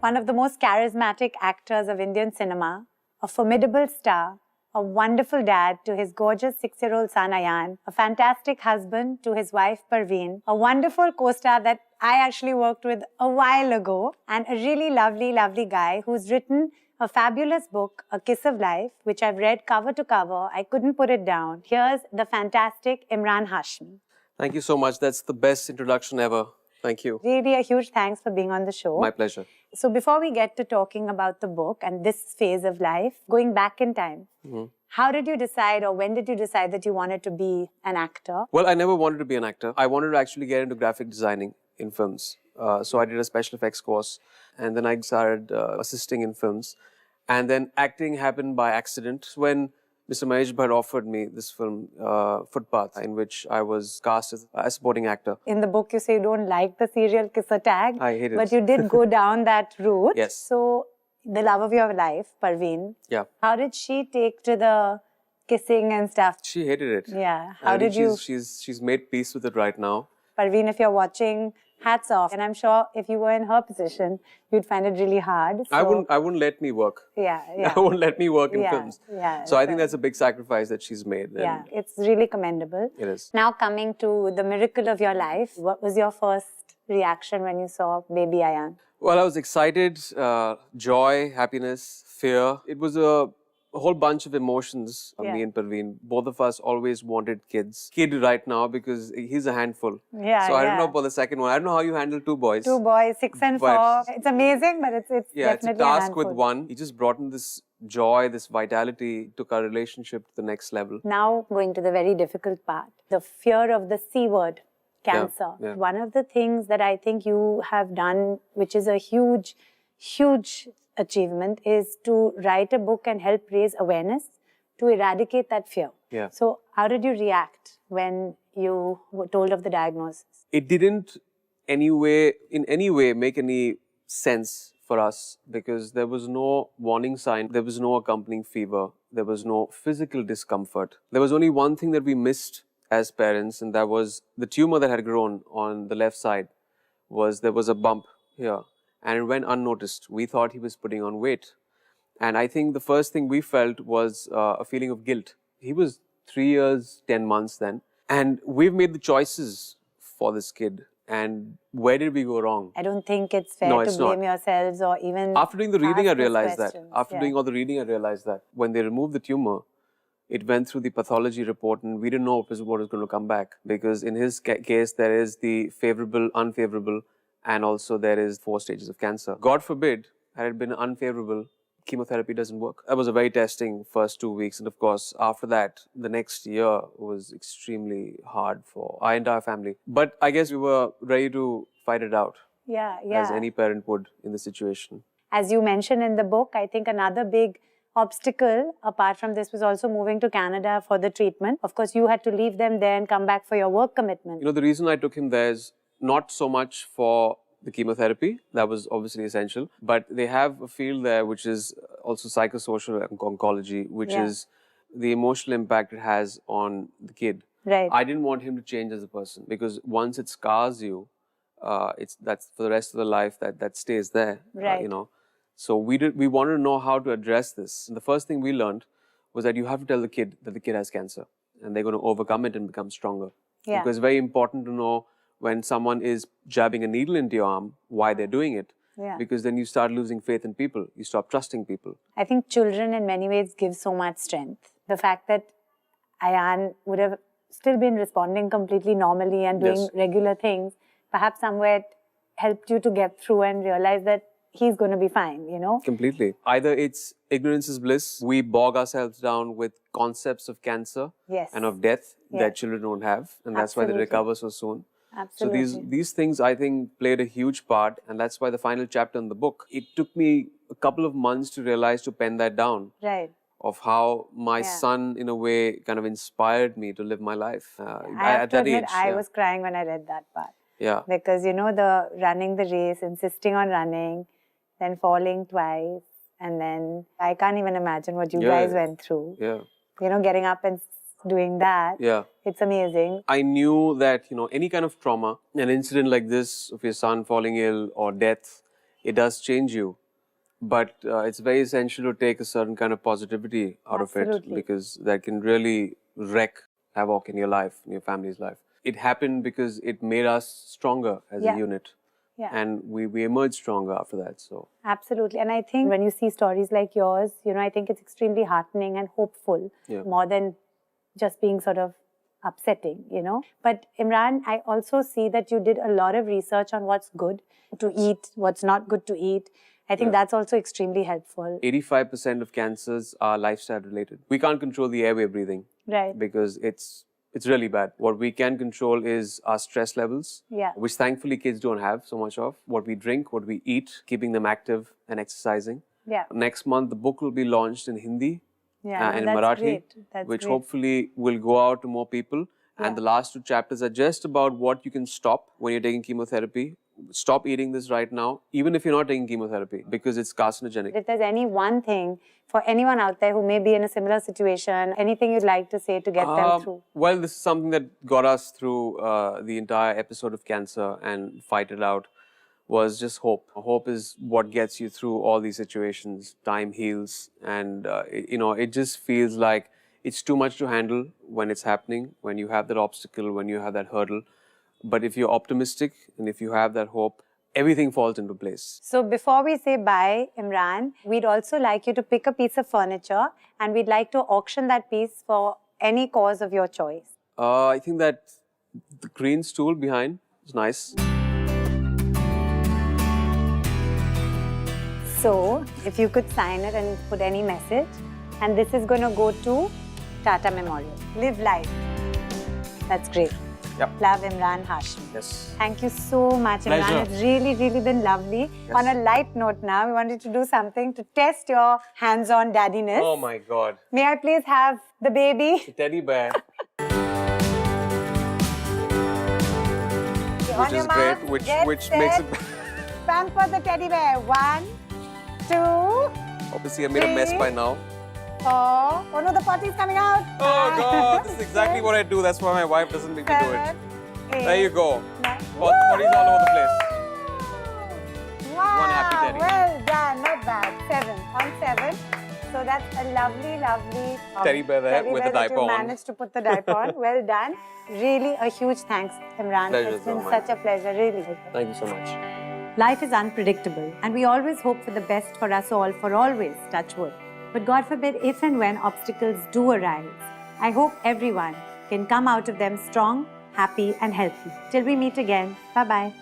one of the most charismatic actors of Indian cinema, a formidable star, a wonderful dad to his gorgeous 6-year-old son Ayan, a fantastic husband to his wife Parveen, a wonderful co-star that I actually worked with a while ago, and a really lovely, lovely guy who's written a fabulous book, A Kiss of Life, which I've read cover to cover. I couldn't put it down. Here's the fantastic Emraan Hashmi. Thank you so much. That's the best introduction ever. Thank you. Really a huge thanks for being on the show. My pleasure. So before we get to talking about the book and this phase of life, going back in time, how did you decide, or when did you decide that you wanted to be an actor? Well, I never wanted to be an actor. I wanted to actually get into graphic designing in films. So I did a special effects course, and then I started assisting in films. And then acting happened by accident when Mr. Mahesh Bhatt offered me this film, Footpath, in which I was cast as a supporting actor. In the book, you say you don't like the serial kisser tag. I hate it. But you did go down that route. Yes. So, the love of your life, Parveen. Yeah. How did she take to the kissing and stuff? She hated it. Yeah. How did you? She's made peace with it right now. Parveen, if you're watching, hats off. And I'm sure if you were in her position, you'd find it really hard. So, I wouldn't let me work. Yeah. I wouldn't let me work in films. Yeah. So I think that's a big sacrifice that she's made. Yeah, it's really commendable. It is. Now coming to the miracle of your life, what was your first reaction when you saw baby Ayan? Well, I was excited, joy, happiness, fear. It was a whole bunch of emotions, me and Parveen. Both of us always wanted kids. Kid right now because he's a handful. Yeah, so I don't know about the second one. I don't know how you handle two boys. 2 boys, 6 and 4. It's amazing, but it's definitely it's a task a with one. He just brought in this joy, this vitality, took our relationship to the next level. Now going to the very difficult part, the fear of the C word, cancer. Yeah. One of the things that I think you have done, which is a huge, huge achievement, is to write a book and help raise awareness to eradicate that fear. Yeah. So how did you react when you were told of the diagnosis? It didn't in any way make any sense for us because there was no warning sign, there was no accompanying fever, there was no physical discomfort. There was only one thing that we missed as parents, and that was the tumor that had grown on the left side. There was a bump here. And it went unnoticed. We thought he was putting on weight. And I think the first thing we felt was a feeling of guilt. He was 3 years, 10 months then. And we've made the choices for this kid. And where did we go wrong? I don't think it's fair to blame yourselves or even After doing the reading, I realized that. questions. After doing all the reading, I realized that. When they removed the tumor, it went through the pathology report and we didn't know what was going to come back. Because in his case, there is the favorable, unfavorable, and also there is 4 stages of cancer. God forbid, had it been unfavorable, chemotherapy doesn't work. That was a very testing first 2 weeks. And of course, after that, the next year was extremely hard for our entire family. But I guess we were ready to fight it out. Yeah. As any parent would in the situation. As you mentioned in the book, I think another big obstacle apart from this was also moving to Canada for the treatment. Of course, you had to leave them there and come back for your work commitment. You know, the reason I took him there is not so much for the chemotherapy, that was obviously essential, but they have a field there which is also psychosocial oncology, which is the emotional impact it has on the kid. Right. I didn't want him to change as a person because once it scars you, that's for the rest of the life that stays there. Right. You know, so we wanted to know how to address this. And the first thing we learned was that you have to tell the kid that the kid has cancer, and they're going to overcome it and become stronger. Yeah. Because it's very important to know when someone is jabbing a needle into your arm, why they're doing it. Yeah. Because then you start losing faith in people. You stop trusting people. I think children in many ways give so much strength. The fact that Ayan would have still been responding completely normally and doing regular things, perhaps somewhere it helped you to get through and realize that he's going to be fine, you know? Completely. Either it's ignorance is bliss. We bog ourselves down with concepts of cancer and of death that children don't have. And that's why they recover so soon. Absolutely. So these things, I think, played a huge part. And that's why the final chapter in the book, it took me a couple of months to realize, to pen that down. Right. Of how my son, in a way, kind of inspired me to live my life. I have to admit, I was crying when I read that part. Yeah. Because, you know, the running the race, insisting on running, then falling twice. And then I can't even imagine what you guys went through. Yeah. You know, getting up and doing that. Yeah. It's amazing. I knew that, you know, any kind of trauma, an incident like this of your son falling ill or death, it does change you. But it's very essential to take a certain kind of positivity out of it, Absolutely. because that can really wreak havoc in your life, in your family's life. It happened because it made us stronger as Yeah. a unit. Yeah. And we emerged stronger after that. So Absolutely. And I think when you see stories like yours, I think it's extremely heartening and hopeful, Yeah. more than just being sort of upsetting, But Emraan, I also see that you did a lot of research on what's good to eat, what's not good to eat. I think Yeah. that's also extremely helpful. 85% of cancers are lifestyle related. We can't control the air we're breathing. Right. Because it's really bad. What we can control is our stress levels, Yeah. which thankfully kids don't have so much of. What we drink, what we eat, keeping them active and exercising. Yeah. Next month, the book will be launched in Hindi Yeah, and that's Marathi, great. That's which great. hopefully will go out to more people. Yeah. And the last 2 chapters are just about what you can stop when you're taking chemotherapy. Stop eating this right now, even if you're not taking chemotherapy, because it's carcinogenic. If there's any one thing for anyone out there who may be in a similar situation, anything you'd like to say to get them through? Well, this is something that got us through the entire episode of cancer and fight it out, was just hope. Hope is what gets you through all these situations. Time heals, and it just feels like it's too much to handle when it's happening, when you have that obstacle, when you have that hurdle. But if you're optimistic and if you have that hope, everything falls into place. So before we say bye, Emraan, we'd also like you to pick a piece of furniture and we'd like to auction that piece for any cause of your choice. I think that the green stool behind is nice. So if you could sign it and put any message, and this is going to go to Tata Memorial. Live life. That's great. Yep. Love, Emraan Hashmi. Yes. Thank you so much, Emraan. Pleasure. It's really, really been lovely. Yes. On a light note now, we wanted to do something to test your hands-on daddiness. Oh my God. May I please have the baby? The teddy bear. Okay, Which is great, which makes it... Pamper the teddy bear. 1, 2, Obviously, I made a mess by now. 4. Oh no, the potty's coming out. Oh God, this is exactly what I do. That's why my wife doesn't make me do it. 7, 8, There you go. 9. Potties all over the place. Wow, One happy teddy. well done, not bad. 7, on 7. So that's a lovely, lovely Teddy bear there teddy with bear the that diaper you on. managed to put the diaper on. Well done. Really a huge thanks, Emraan. Pleasure, It's been so such a pleasure, really. Thank you so much. Life is unpredictable and we always hope for the best for us all for always, touch wood. But God forbid if and when obstacles do arise, I hope everyone can come out of them strong, happy and healthy. Till we meet again, bye-bye.